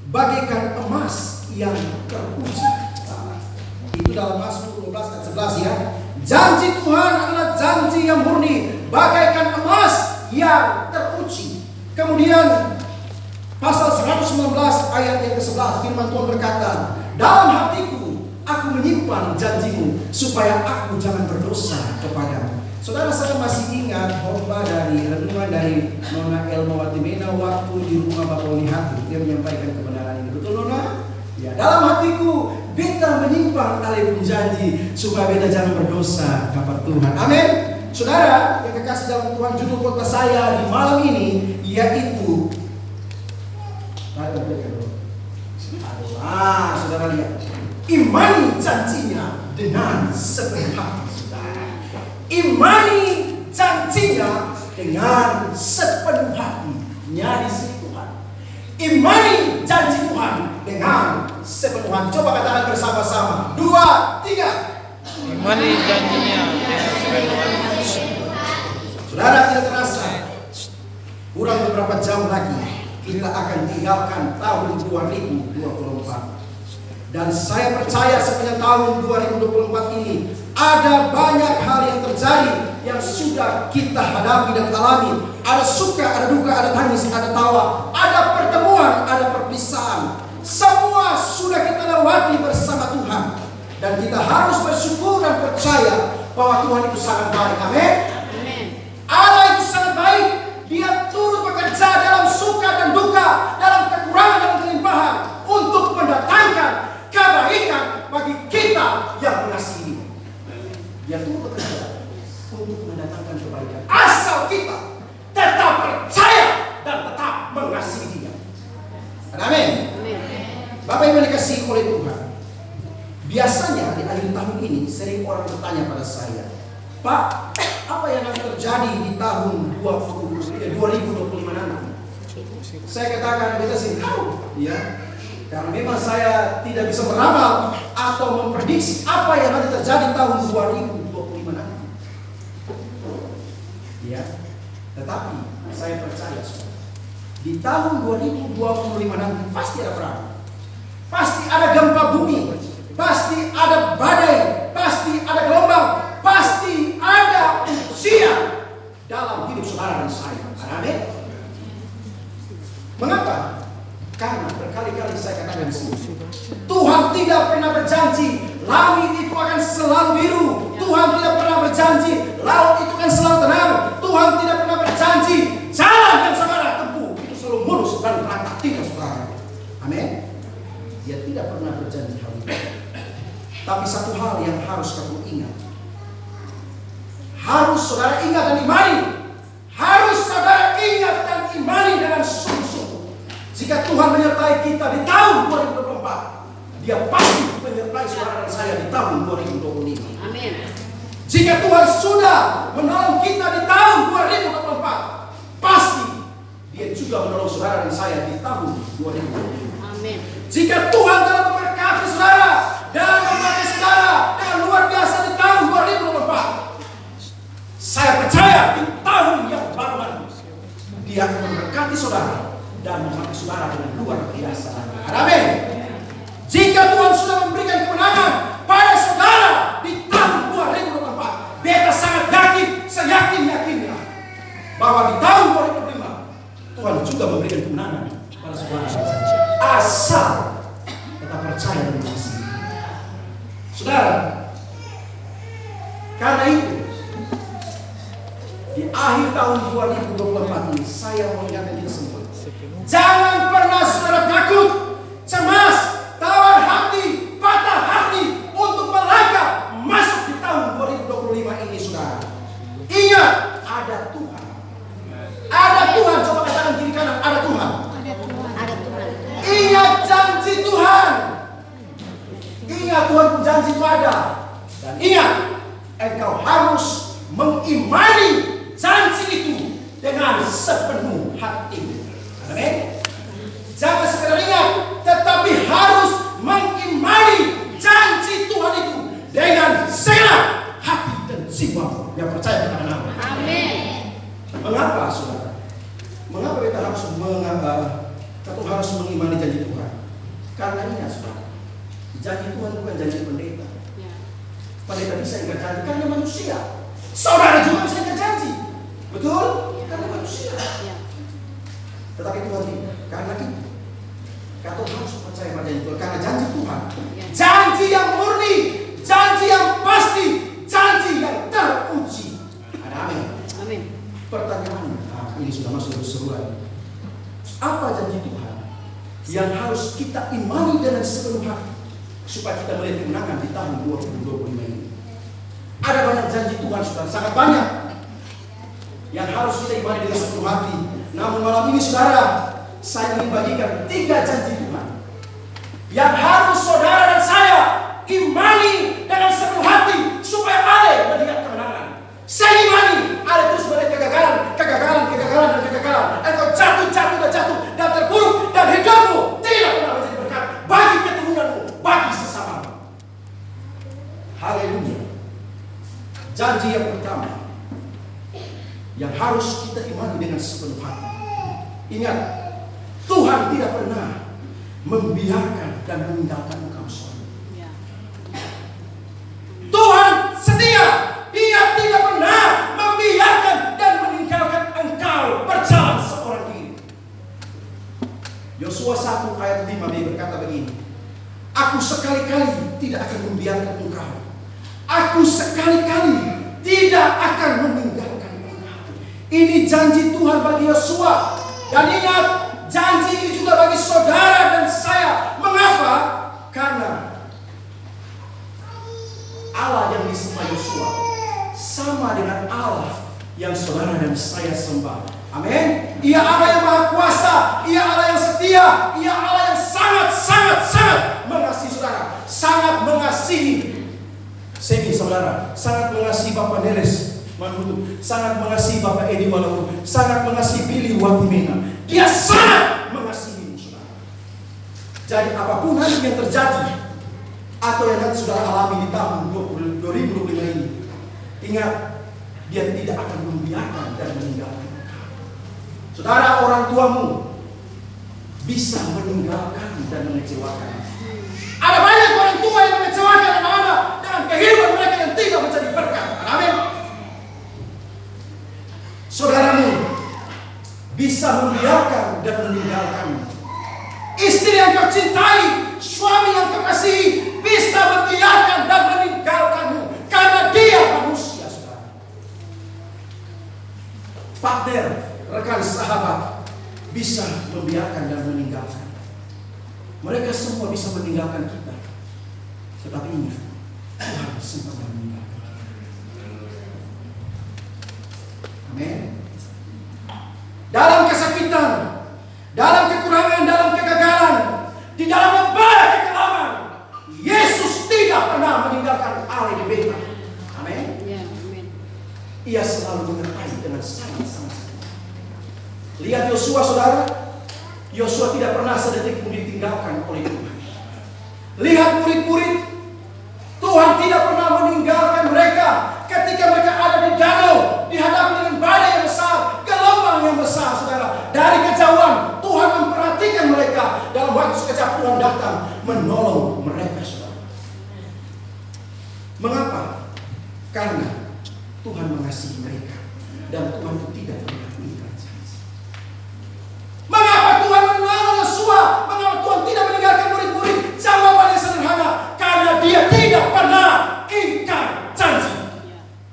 bagaikan emas yang teruji. Itu dalam Mazmur 12 ayat 11 ya. Janji Tuhan adalah janji yang murni, bagaikan emas yang teruji. Kemudian pasal 119 ayat yang ke-11, firman Tuhan berkata, dalam hatiku aku menyimpan janjimu, supaya aku jangan berdosa kepadamu. Saudara, saya masih ingat khotbah dari renungan dari Nona Elmawati Mena waktu di rumah Bapak Oli Hati. Dia menyampaikan kebenaran ini. Betul Nona? Ya, dalam hatiku beta menyimpan alih janji, supaya beta jangan berdosa kepada Tuhan. Amin. Saudara yang kekasih dalam Tuhan, judul khotbah saya di malam ini yaitu saudara lihat, imani janjinya dengan sepenuh hati. Saudara, imani janjinya dengan sepenuh hati. Nyari Tuhan, imani janji Tuhan dengan sepenuh hati. Coba katakan bersama-sama, 2, 3. Imani janjinya dengan sepenuh hati. Saudara, tidak terasa kurang beberapa jam lagi kita akan tinggalkan tahun 2024. Dan saya percaya sepanjang tahun 2024 ini ada banyak hal yang terjadi yang sudah kita hadapi dan alami. Ada suka, ada duka, ada tangis, ada tawa, ada pertemuan, ada perpisahan. Semua sudah kita lewati bersama Tuhan. Dan kita harus bersyukur dan percaya bahwa Tuhan itu sangat baik. Amin. Allah itu sangat baik. Dia turut bekerja dalam suka dan duka, dalam kekurangan dan kelimpahan, untuk mendatangkan kebaikan bagi kita yang mengasihi Dia. Dia turut bekerja untuk mendatangkan kebaikan, asal kita tetap percaya dan tetap mengasihi Dia. Amin. Bapak Ibu dikasihi oleh Tuhan, biasanya di akhir tahun ini sering orang bertanya pada saya, Pak, apa yang akan terjadi di tahun 2025 nanti? Saya katakan, kita sih tahu, ya, karena memang saya tidak bisa meramal atau memprediksi apa yang nanti terjadi tahun 2025 nanti. Ya, tetapi saya percaya, di tahun 2025 nanti pasti ada perang, pasti ada gempa bumi, pasti ada badai, pasti ada gelombang, pasti ada ujian dalam hidup saudara dan saya. Amin. Mengapa? Karena berkali-kali saya katakan di sini, Tuhan tidak pernah berjanji langit itu akan selalu biru. Tuhan tidak pernah berjanji laut itu akan selalu tenang. Tuhan tidak pernah berjanji jalan yang saudara tempuh itu selalu mulus dan rata. Tidak, saudara. Amin. Dia tidak pernah berjanji hal itu. Tapi satu hal yang harus kamu ingat, harus saudara ingat dan imani, harus saudara ingat dan imani dengan sungguh-sungguh. Jika Tuhan menyertai kita di tahun 2024, Dia pasti menyertai saudara dan saya di tahun 2025. Amin. Jika Tuhan sudah menolong kita di tahun 2024, pasti Dia juga menolong saudara dan saya di tahun 2025. Amin. Jika Tuhan telah memberkati saudara dan memakai saudara dengan luar biasa di tahun 2024, saya percaya di tahun yang baru nanti Dia akan memberkati saudara dan memakai saudara dengan luar biasa. Amin. Jika Tuhan sudah memberikan kemenangan pada saudara di tahun 2024, beta sangat yakin, seyakin-yakinnya bahwa di tahun 2025 Tuhan juga memberikan kemenangan pada saudara. Asal tetap percaya dan mengasihi. Saudara, karena itu di akhir tahun 2024 ini saya mau ingatkan kita semua, jangan pernah saudara takut, cemas, tawar hati, patah hati untuk melangkah masuk di tahun 2025 ini, saudara. Ingat, ada Tuhan. Ada Tuhan. Coba katakan kiri kanan, ada Tuhan. Ada Tuhan. Ingat janji Tuhan. Ingat Tuhan janji itu ada. Dan ingat, engkau harus mengimani janji itu dengan sepenuh hati. Amin. Jangan sekedar ingat, tetapi harus mengimani janji Tuhan itu dengan segenap hati dan jiwa yang percaya kepada Nama. Amin. Mengapa, saudara? Mengapa kita harus mengimani janji janji Tuhan. Karena ingat saudara, janji Tuhan bukan janji pendeta. Pendeta bisa ingkar janji karena manusia. Saudara juga bisa ingkar janji. Betul? Karena manusia. Tetapi Tuhan tidak. Karena itu kata harus percaya pada janji Tuhan. Karena janji Tuhan, janji yang murni, janji yang pasti, janji yang teruji. Ada amin. Amin. Pertanyaannya, ini sudah masuk ke keseluruhan. Apa janji Tuhan yang harus kita imani dengan sepenuh hati supaya kita melihat kemenangan di tahun 2025 ini? Ada banyak janji Tuhan, saudara, sangat banyak yang harus kita imani dengan sepenuh hati. Namun malam ini saudara, saya ingin bagikan 3 janji Tuhan yang harus saudara dan saya imani dengan sepenuh hati supaya Ale melihat kemenangan. Saya imani Ale terus melihat kegagalan, dan kegagalan. Engkau jatuh dan terpuruk, dan hidupmu tidak pernah menjadi berkat bagi keturunanmu, bagi sesamamu. Haleluya. Janji yang pertama yang harus kita imani dengan sepenuh hati. Ingat, Tuhan tidak pernah membiarkan dan meninggalkan engkau suami. Tuhan setia, Dia tidak pernah membiarkan dan meninggalkan engkau berjalan seorang diri. Yosua 1 ayat 5b berkata begini, aku sekali-kali tidak akan membiarkan engkau. Aku sekali-kali tidak akan meninggalkan engkau. Ini janji Tuhan bagi Yosua. Dan ingat, janji ini juga bagi saudara dan saya. Mengapa? Karena Allah yang disembah Yosua sama dengan Allah yang saudara dan saya sembah. Amin. Ia Allah yang maha kuasa, Ia Allah yang setia, Ia Allah yang sangat mengasihi saudara, sangat mengasihi Semi saudara, sangat mengasihi Bapak Neres Manhutu, sangat mengasihi Bapak Edi Walaupun, sangat mengasihi Billy Watimena. Dia sangat mengasihi saudara. Jadi apapun nanti yang terjadi atau yang nanti saudara alami di tahun 2025 ini, ingat, Dia tidak akan membiarkan dan meninggalkan. Saudara, orang tuamu bisa meninggalkan dan mengecewakan. Ada banyak orang tua yang mengecewakan anak-anak dengan kehidupan mereka yang tidak menjadi berkat. Amin. Saudaramu bisa membiarkan dan meninggalkan. Istri yang kau cintai, suami yang kau kasihi, bisa membiarkan dan meninggalkanmu karena dia manusia, saudara. Partner, rekan sahabat bisa membiarkan dan meninggalkan. Mereka semua bisa meninggalkan kita. Tetapi ingat, Tuhan sempat meninggalkan kita. Amin. Dalam kesakitan, dalam kekurangan, dalam kegagalan, di dalam lembah kekelaman, Yesus tidak pernah meninggalkan Allah di beta. Amin. Ya, amin. Ia selalu menyertai dengan sangat-sangat. Lihat Yosua, saudara. Yosua tidak pernah sedetik pun ditinggalkan oleh Tuhan. Lihat murid-murid, Tuhan tidak pernah meninggalkan mereka ketika mereka ada di danau, dihadapi dengan badai yang besar, gelombang yang besar, saudara. Dari kejauhan, Tuhan memperhatikan mereka. Dalam waktu sekejap Tuhan datang menolong mereka, saudara. Mengapa? Karena Tuhan mengasihi mereka dan Tuhan itu tidak pernah meninggalkan janji. Mengapa Tuhan menolong Yosua? Mengapa Tuhan tidak meninggalkan murid-murid? Jawabannya sederhana, karena Dia tidak pernah ingkar janji.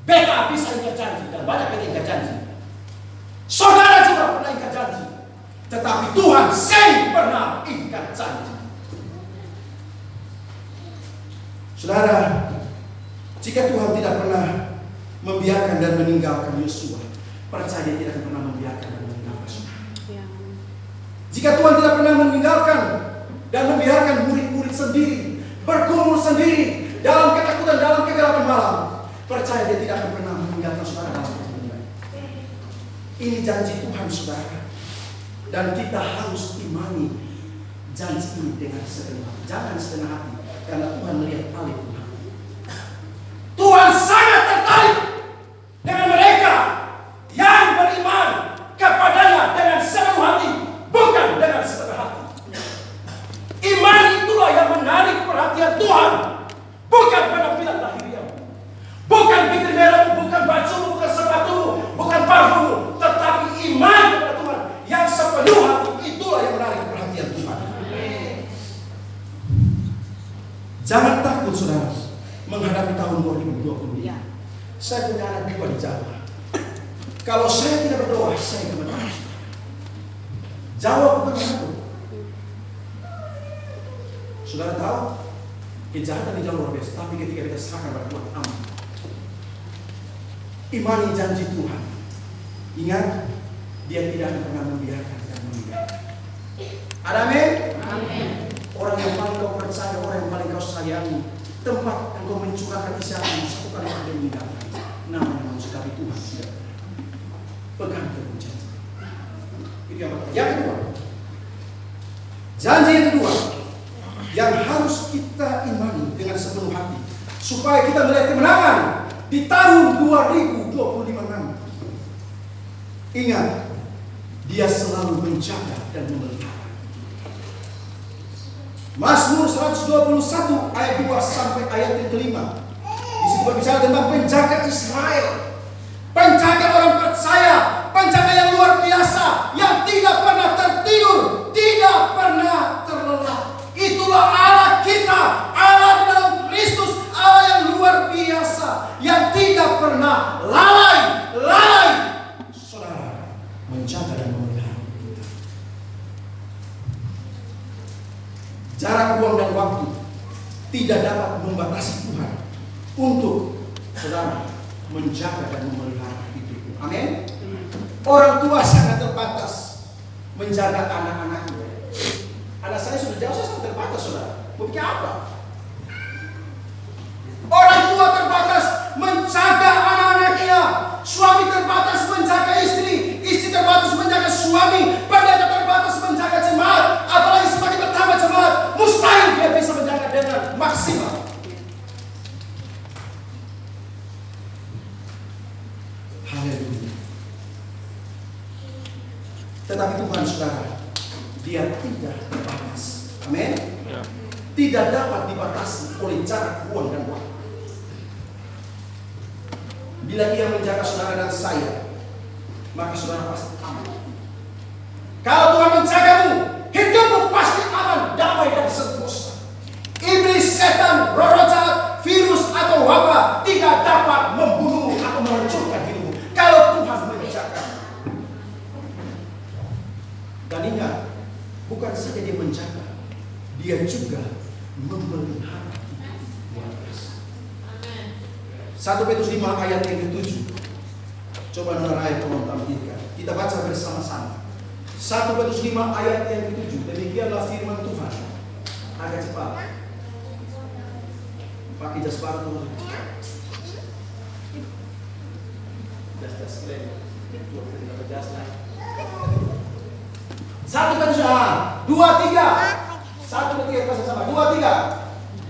Beta bisa ingkar janji dan banyak yang ingkar janji. Saudara juga pernah ingkar janji, tetapi Tuhan saya pernah ingkar janji. Saudara, jika Tuhan tidak pernah membiarkan dan meninggalkan Yosua, percaya Dia tidak akan pernah membiarkan dan meninggalkan saudara. Jika Tuhan tidak pernah meninggalkan dan membiarkan murid-murid sendiri bergumul sendiri dalam ketakutan, dalam kegelapan malam, percaya Dia tidak akan pernah meninggalkan saudara dalam kemudian. Ini janji Tuhan, saudara, dan kita harus imani janji ini dengan setengah hati. Jangan setengah hati, karena Tuhan melihat paling Tuhan. Tuhan sangat tertarik dengan mereka yang beriman kepadanya dengan sepenuh hati, bukan dengan setengah hati. Jangan takut saudara menghadapi tahun 2020. Saya punya anak 2 di Jawa. Kalau saya tidak berdoa, saya kemenangan. Jawa bukan menakut. Saudara tahu, kejahatan di Jawa luar biasa. Tapi ketika kita serahkan pada Tuhan, aman. Imani janji Tuhan. Ingat, Dia tidak akan pernah membiarkan dan meninggalkan. Ada amin? Amin. Orang yang paling kau percaya, orang yang paling kau sayangi, tempat engkau mencurahkan isi hati, satu kali ada yang meninggalkan. Namanya manusia, tapi Tuhan tidak. Pegang teguh janji. Itu yang pertama. Yang kedua, janji yang kedua yang harus kita imani dengan sepenuh hati supaya kita melihat kemenangan di tahun 2025 nanti. Ingat, Dia selalu menjaga dan memelihara. Mazmur 121 ayat 2 sampai ayat yang kelima. Di situ berbicara tentang penjaga Israel, penjaga orang percaya, penjaga yang luar biasa, yang tidak pernah tertidur, tidak pernah terlelap. Itulah Allah kita, Allah di dalam Kristus, Allah yang luar biasa, yang tidak pernah lalai. Saudara, menjaga dan memelihara kita. Jarak ruang dan waktu tidak dapat membatasi Tuhan untuk saudara menjaga dan memelihara hidupmu. Amin. Orang tua sangat terbatas menjaga anak-anaknya. Anak saya sudah jauh, saya sangat terbatas, saudara. Bukti apa? Orang tua terbatas menjaga anak-anaknya. Suami terbatas menjaga istri. Istri terbatas menjaga suami. Pendeta terbatas menjaga jemaat. Apalagi semakin bertambah jemaat, mustahil dia bisa menjaga dengan maksimal. Haleluya. Tetapi Tuhan saudara, Dia tidak terbatas. Amin. Ya. Tidak dapat dibatasi oleh jarak, ruang, dan waktu. Bila Dia menjaga saudara dan saya, maka saudara pasti aman. Kalau Tuhan menjagamu, hidupmu pasti aman, damai, dan sentosa. Iblis, setan, roh jahat, virus, atau wabah tidak dapat membunuhmu atau menghancurkan hidupmu kalau Tuhan menjaga. Dan ingat, bukan saja Dia menjaga, Dia juga memelihara luar biasa. 1 Petrus 5 ayat yang ke-7. Coba nona ayat tolong tampilkan. Kita baca bersama-sama. 1 Petrus 5 ayat yang ke-7. Demikianlah firman Tuhan. Agak cepat. Pakai jas baru dulu. Jas keren. Jas lah. 1 Petrus 2, 3. 1, 2, 3 bersama. 2, 3.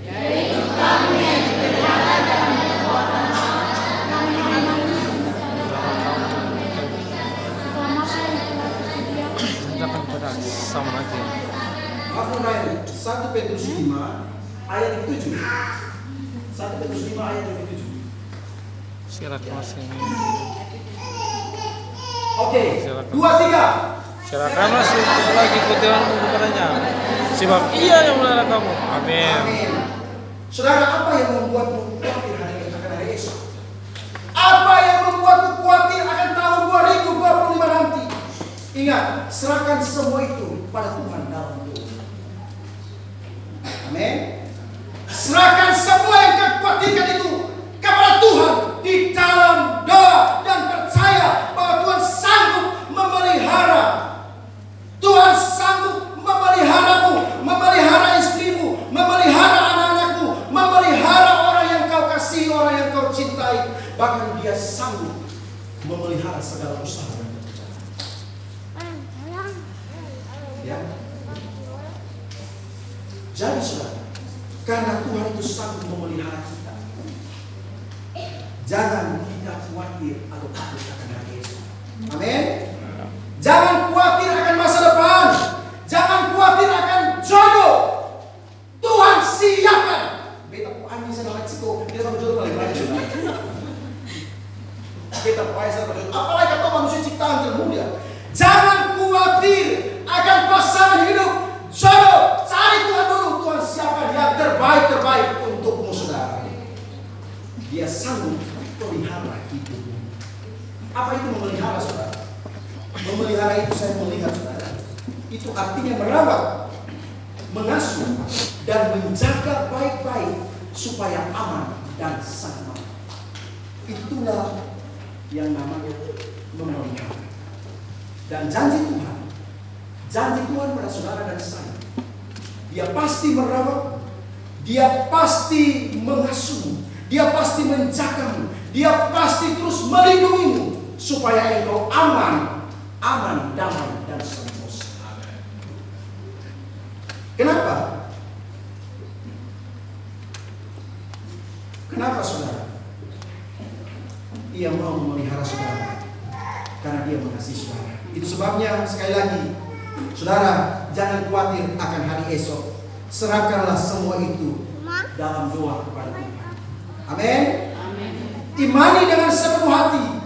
Yaitu kami yang berjaga dalam perbuatan Tindakan kepada sama lagi. Aku nanya 1 Petrus 5 ayat yang ke-7. 1 Petrus 5 ayat yang ke-7. Silakan masih. Oke, Silakan. 2, 3. Silakan masih lagi kutipanmu kepadanya. Sebab Ia yang memelihara kamu. Amin. Amin. Saudara, apa yang membuatmu khawatir hari ini akan hari esok? Apa yang membuatmu khawatir akan tahun 2025 nanti? Ingat, serahkan semua itu pada Tuhan dalam doa. Amin. Serahkan semua yang kau khawatirkan itu kepada Tuhan di dalam doa dan percaya bahwa Tuhan sanggup memelihara. Tuhan sanggup memeliharamu, memelihara istrimu, memelihara anak-anakmu, memelihara orang yang kau kasihi, orang yang kau cintai. Bahkan Dia sanggup memelihara segala usaha dan pekerjaan. Ya. Jadi saudara, karena Tuhan itu sanggup memelihara kita, jangan kita khawatir atau takut akan hari esok. Amin. Jangan khawatir akan masa depan. Jangan khawatir akan jodoh. Tuhan siapkan. Beta puan bisa dapat Meksiko. Dia sama jodoh paling banyak. Beta puan saya berjodoh. Apalagi kata manusia ciptaan termulia. Jangan khawatir akan pasangan hidup, jodoh. Cari Tuhan dulu. Tuhan siapkan yang terbaik. pelihara hidupmu. Apa itu memelihara, saudara? Memelihara itu saya melihat, saudara, itu artinya merawat, mengasuh, dan menjaga baik-baik supaya aman dan selamat. Itulah yang namanya memelihara. Dan janji Tuhan pada saudara dan saya, Dia pasti merawat, Dia pasti mengasuh, Dia pasti menjagamu, Dia pasti terus melindungimu supaya engkau aman, damai, dan sentosa. Kenapa? Kenapa, saudara? Ia mau memelihara saudara karena Dia mengasihi saudara. Itu sebabnya sekali lagi, saudara, jangan khawatir akan hari esok. Serahkanlah semua itu dalam doa kepada Tuhan. Amin. Imani dengan sepenuh hati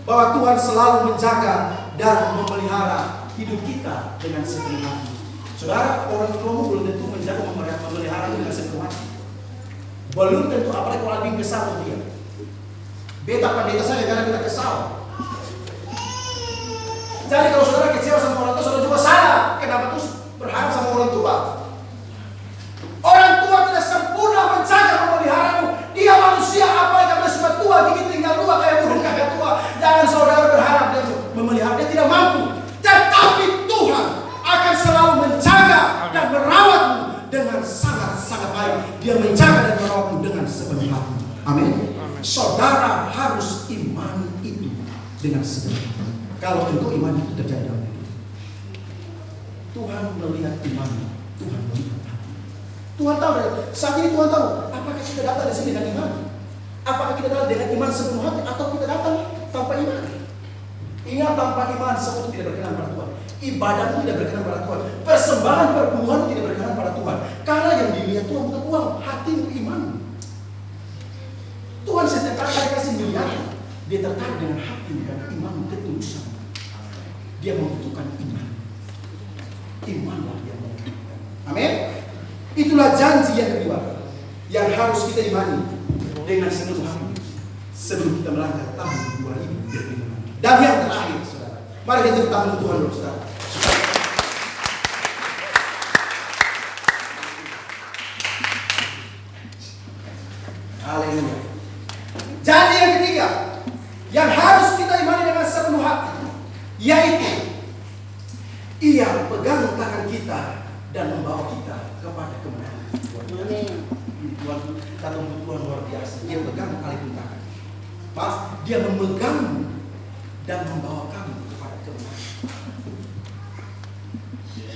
bahwa Tuhan selalu menjaga dan memelihara hidup kita dengan sepenuh hati. Saudara, orang tuamu belum tentu menjaga memelihara dengan sepenuh hati. Belum tentu, apalagi kalau lebih besar dia. Beta pendeta saya karena kita kesal. Jadi kalau saudara kecewa sama orang tua, saudara juga salah. Kenapa terus berharap sama orang tua? Orang tua tidak sempurna menjaga memeliharamu. Dia manusia, apa yang kamu sudah tua, gigi tinggal dua, kayak burung kakak tua. Jangan saudara berharap dia memelihara, dia tidak mampu. Tetapi Tuhan akan selalu menjaga dan merawatmu dengan sangat-sangat baik. Dia menjaga dan merawatmu dengan sepenuh hati. Amin. Saudara harus imani itu dengan sepenuh hati. Kalau engkau iman itu terjadi dalam hidup, Tuhan melihat iman, Tuhan melihat hati. Tuhan tahu, saat ini Tuhan tahu apakah kita datang di sini dengan iman, apakah kita datang dengan iman sepenuh hati, atau kita datang tanpa iman. Ingat, tanpa iman semua tidak berkenan pada Tuhan. Ibadahmu tidak berkenan pada Tuhan. Persembahan perpuluhan tidak berkenan pada Tuhan. Karena yang dilihat Tuhan bukan uang, hatimu, iman. Tuhan setiap kali kasih miliar, Dia tertarik dengan hati dan iman, ketulusan. Dia membutuhkan iman. Imanlah yang membutuhkan. Amin. Itulah janji yang kedua yang harus kita imani dengan seluruh hati sebelum kita melangkah tahun 2025. Dan yang terakhir, saudara, mari kita bertemu Tuhan dulu, saudara. Haleluya. Janji yang ketiga yang harus kita imani dengan sepenuh hati, yaitu Ia pegang tangan kita dan membawa kita kepada kemenangan. Tuhan, kata Tuhan luar biasa. Dia pegang kalian tangan. Pas Dia memegangmu dan membawa kamu kepada kemenangan.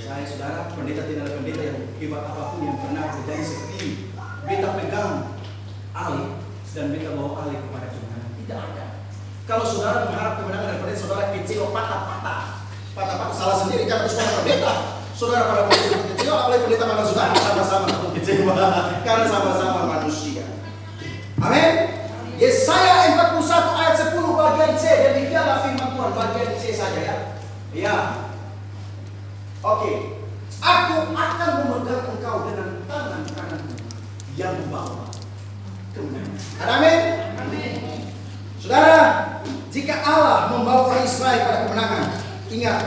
Saya, saudara, pendeta tidak ada pendeta yang hebat apapun yang pernah terjadi seperti beta pegang Ali dan beta bawa Ali kepada kemenangan. Tidak ada. Kalau saudara mengharap kemenangan daripada saudara kecil patah-patah salah sendiri, karena saudara pendeta. Saudara pada waktu kecil, apalagi pendeta mana saudara sama-sama kecewa karena sama-sama manusia. Amin. Yesaya 41 ayat 10 bagian C, dan demikianlah firman Tuhan bagian C saja ya. Ya. Oke. Aku akan memegang engkau dengan tangan kananku yang membawa kemenangan. Amin. Saudara, jika Allah membawa orang Israel pada kemenangan, ingat,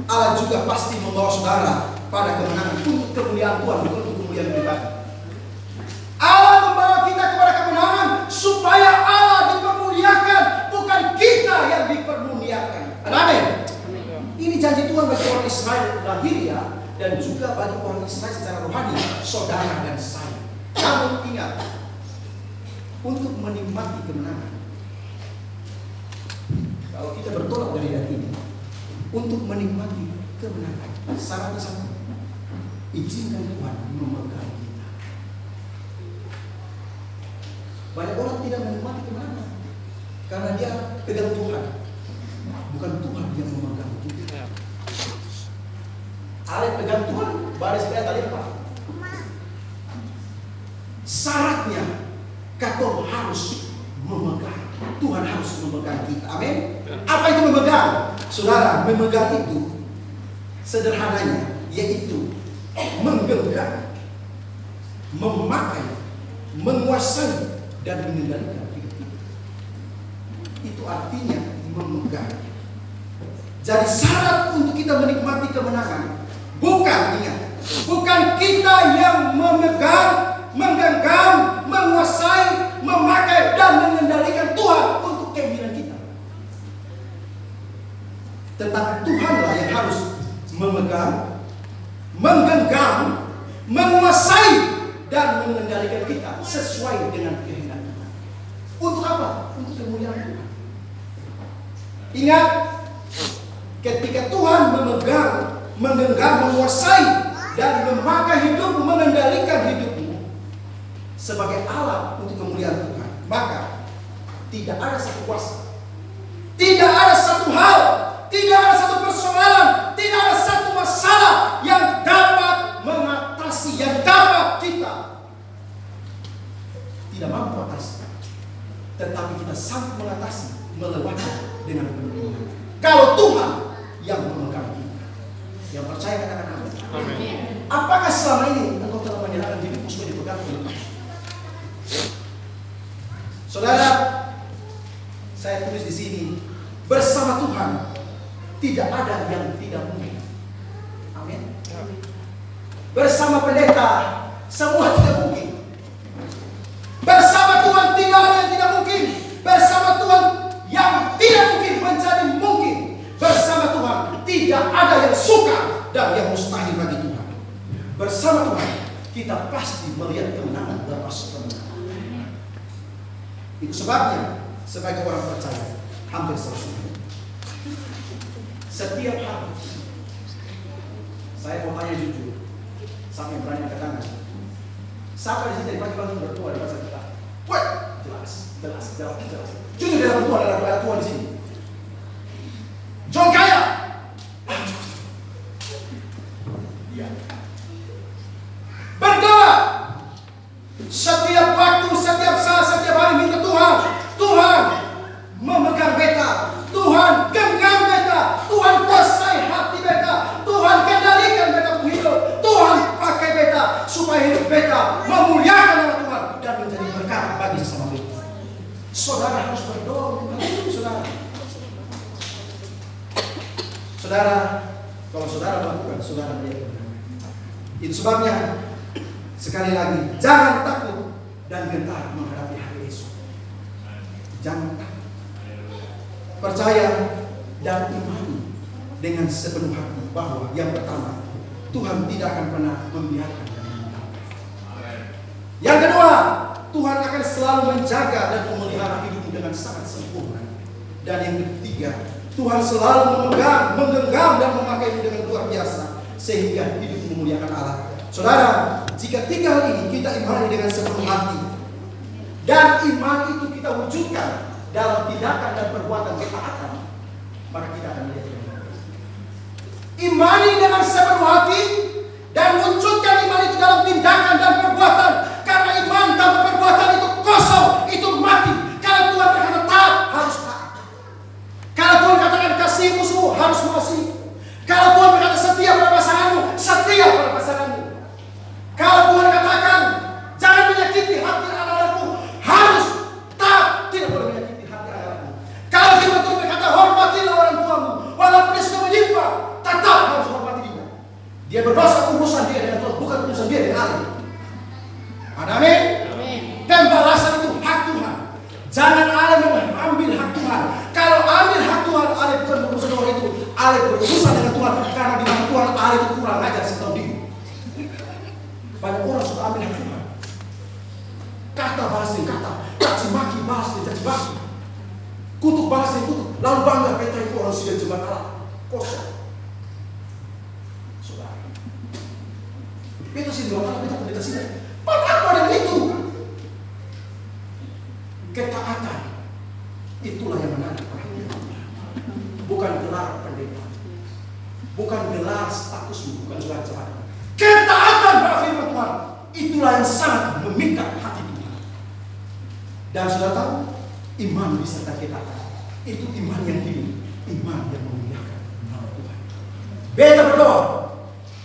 Allah juga pasti membawa saudara pada kemenangan untuk kemuliaan Tuhan, bukan untuk kemuliaan pribadi. Allah membawa kita kepada kemenangan supaya Allah dipermuliakan, bukan kita yang dipermuliakan. Amin. Ini janji Tuhan bagi orang Israel lahiriah dan juga bagi orang Israel secara rohani, saudara dan saya. Namun ingat, untuk menikmati kemenangan, kalau kita bertolak dari ayat ini, untuk menikmati kemenangan, syaratnya satu, izinkan Tuhan memegang kita. Banyak orang tidak menikmati kemenangan karena dia pegang Tuhan, bukan Tuhan yang memegang kita. Alih pegang Tuhan, baris kayak tadi apa? Syaratnya, kau harus memegang. Tuhan harus memegang kita. Amin. Apa itu memegang? Saudara, memegang itu sederhananya yaitu menggenggam, memakai, menguasai dan mengendalikan hidup kita. itu artinya memegang. Jadi syarat untuk kita menikmati kemenangan bukan kita yang memegang, menggenggam, menguasai, memakai dan mengendalikan Tuhan untuk keinginan kita. Tetapi Tuhanlah yang harus memegang, menggenggam, menguasai dan mengendalikan kita sesuai dengan kehendak Tuhan. Untuk apa? Untuk kemuliaan Tuhan. Ingat, ketika Tuhan memegang, menggenggam, menguasai dan memakai hidupmu, mengendalikan hidupmu sebagai alat untuk kemuliaan Tuhan, maka tidak ada satu kuasa, tidak ada satu hal, tidak ada satu persoalan, tidak ada satu masalah yang dapat mengatasi, yang dapat kita tidak mampu atasi. Tetapi kita sanggup mengatasi, melewati dengan penuh. Kalau Tuhan yang memegang kita, yang percaya katakan amin. Amin. Apakah selama ini engkau telah menyerahkan dirimu supaya dipegang oleh Tuhan? Saudara, saya tulis di sini, bersama Tuhan tidak ada yang tidak mungkin. Amin. Bersama pendeta semua tidak mungkin. Bersama Tuhan tidak ada yang tidak mungkin. Bersama Tuhan yang tidak mungkin menjadi mungkin. Bersama Tuhan tidak ada yang suka dan yang mustahil bagi Tuhan. Bersama Tuhan kita pasti melihat kemenangan lepas kemenangan. Itu sebabnya sebagai orang percaya hampir selalu setiap hari saya mau tanya jujur, sampai berani angkat tangan. Siapa di sini dari pagi bangun berdoa di masa kita? Woi, jelas. Jujur dalam berdoa adalah Tuhan di sini. John Kaya. Iya. Berdoa setiap waktu, setiap saat, setiap hari minta Tuhan memegang beta, Tuhan genggam beta, Tuhan kuasai hati beta, Tuhan kendalikan beta hidup, Tuhan pakai beta supaya hidup beta memuliakan nama Tuhan dan menjadi berkat bagi sesama beta. Saudara harus berdoa untuk hal itu, saudara. Saudara, kalau saudara melakukan, saudara melihat kemenangan. Itu sebabnya sekali lagi, jangan takut dan gentar menghadapi hari esok. Jangan takut. Percaya dan imani dengan sepenuh hati bahwa yang pertama, Tuhan tidak akan pernah membiarkan dan meninggalkan. Yang kedua, Tuhan akan selalu menjaga dan memelihara hidupmu dengan sangat sempurna. Dan yang ketiga, Tuhan selalu memegang, menggenggam dan memakaimu dengan luar biasa sehingga hidupmu memuliakan Allah. Saudara, jika tiga hal ini kita imani dengan sepenuh hati dan iman itu kita wujudkan dalam tindakan dan perbuatan ketaatan, maka kita akan melihat kemenangan. Imani dengan sepenuh hati dan wujudkan iman itu dalam tindakan dan perbuatan, karena iman tanpa perbuatan itu kosong, itu mati. Kalau Tuhan berkata taat, harus taat. Kalau Tuhan katakan kasih musuhmu, harus mengasihi. Kalau Tuhan berkata setia pada pasanganmu, setia pada pasanganmu. Kalau Tuhan katakan jangan menyakiti hati anak-anakmu, harus taat, tidak boleh menyakiti hati anak-anakmu. Kalau Tuhan berkata hormatilah orang tuamu, walaupun dia sudah menyimpang, tetap harus hormati dia. Dia berdosa urusan dia dengan Tuhan, bukan urusan dia dengan Allah. Amin. Pembalasan itu hak Tuhan. Jangan Allah mengambil hak Tuhan. Kalau ambil hak Tuhan, Allah bukan berurusan dengan itu. Allah berurusan dengan Tuhan karena di mana Tuhan Allah itu kurang ajar setahun diri. Banyak orang suka ambil hak Tuhan. Kata balas dengan kata, caci maki balas dengan caci maki, kutuk balas dengan kutuk. Lalu bangga beta itu orang sudah jemaat Allah. Kosong. Saudara, beta sih doa Allah, beta pendeta sih. Apa dengan itu? Ketaatan itulah yang menarik perhatian. Bukan gelar pendeta, bukan gelar statusmu, bukan gelar jabatan. Ketaatan pada firman Tuhan itulah yang sangat memikat hati Tuhan. Dan sudah tahu, iman beserta ketaatan itu iman yang hidup, iman yang memuliakan nama Tuhan. Beta berdoa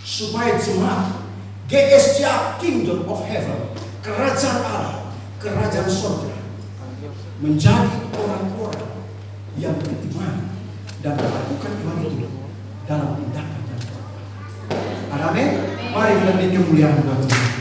supaya jemaat GSJ Kingdom of Heaven, kerajaan Allah, kerajaan surga, menjadi orang-orang yang beriman dan melakukan iman itu dalam tindakan dan perbuatan. Amin. Mari kita beri kemuliaan buat Tuhan.